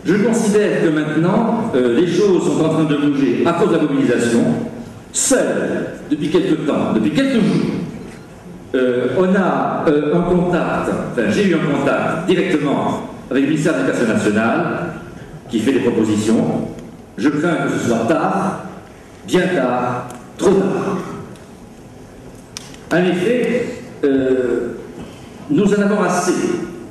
Je considère que maintenant, les choses sont en train de bouger à cause de la mobilisation. Seul, depuis quelques temps, depuis quelques jours, on a un contact, enfin j'ai eu un contact directement avec le ministère de l'Éducation nationale qui fait des propositions. Je crains que ce soit tard, bien tard, trop tard. En effet, nous en avons assez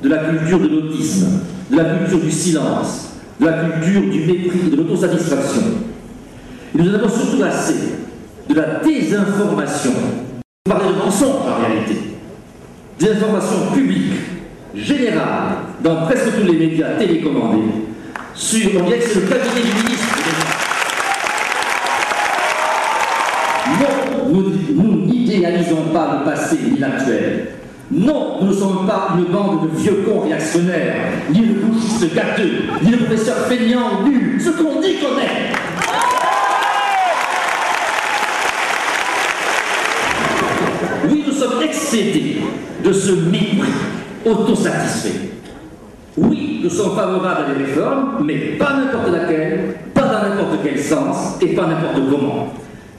de la culture de l'autisme, de la culture du silence, de la culture du mépris, de l'autosatisfaction. Et nous en avons surtout assez de la désinformation. On parlait de mensonges en réalité. Des informations publiques, générales, dans presque tous les médias télécommandés, sur, on dirait que c'est le cabinet du ministre. Non, nous n'idéalisons pas le passé ni l'actuel. Non, nous ne sommes pas une bande de vieux cons réactionnaires, ni de gauchistes gâteux, ni de professeurs feignants ou nuls, ce qu'on dit qu'on est. Oui, nous sommes excédés de ce mépris autosatisfait. Oui, nous sommes favorables à des réformes, mais pas n'importe laquelle, pas dans n'importe quel sens et pas n'importe comment.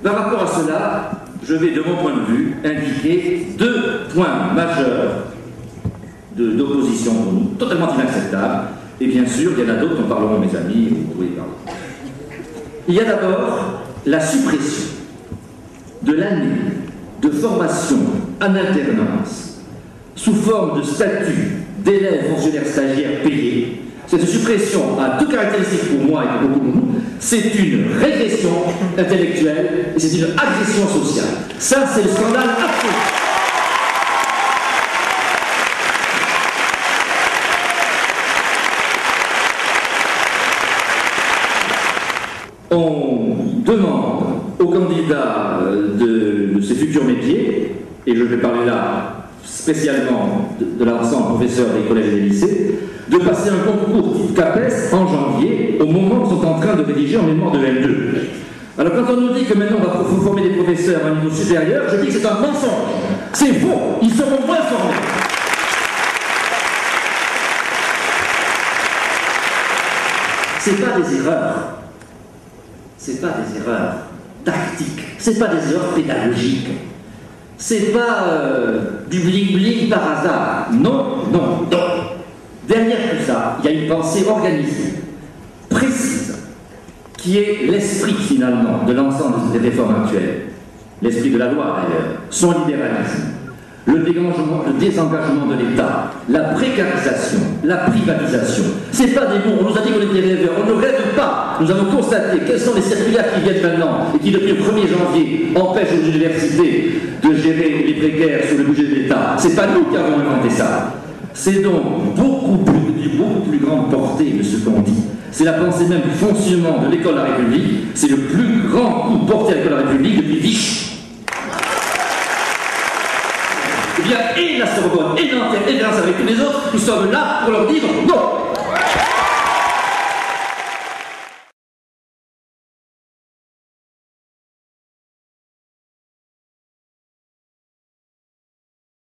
Par rapport à cela, je vais, de mon point de vue, indiquer deux points majeurs d'opposition pour nous, totalement inacceptables. Et bien sûr, il y en a d'autres dont parleront mes amis, vous pouvez parler. Il y a d'abord la suppression de l'année de formation en alternance sous forme de statut d'élèves fonctionnaires stagiaires payés. Cette suppression a deux caractéristiques pour moi et pour beaucoup de nous. C'est une régression intellectuelle et c'est une agression sociale. Ça, c'est le scandale absolu. On demande aux candidats de ces futurs métiers, et je vais parler là spécialement de l'ensemble professeurs des collèges et des lycées, de passer un concours type CAPES en janvier, au moment où ils sont en train de rédiger en mémoire de L2. Alors quand on nous dit que maintenant on va former des professeurs à un niveau supérieur, je dis que c'est un mensonge. C'est faux, ils seront moins formés. C'est pas des erreurs. C'est pas des erreurs tactiques. C'est pas des erreurs pédagogiques. C'est pas du bling-bling par hasard. Non, non, non. Derrière tout ça, il y a une pensée organisée, précise, qui est l'esprit finalement de l'ensemble des réformes actuelles. L'esprit de la loi d'ailleurs, son libéralisme, le désengagement de l'État, la précarisation, la privatisation. C'est pas des mots, on nous a dit qu'on était rêveurs, on ne rêve pas. Nous avons constaté quelles sont les circulaires qui viennent maintenant et qui depuis le 1er janvier empêchent aux universités de gérer les précaires sur le budget de l'État. C'est pas nous qui avons inventé ça. C'est donc beaucoup plus grande portée de ce qu'on dit. C'est la pensée même du fonctionnement de l'école de la République. C'est le plus grand coup porté à l'école de la République depuis Vichy. Eh bien, et la Sorbonne, et Nanterre, et Reims avec tous les autres, nous sommes là pour leur dire non.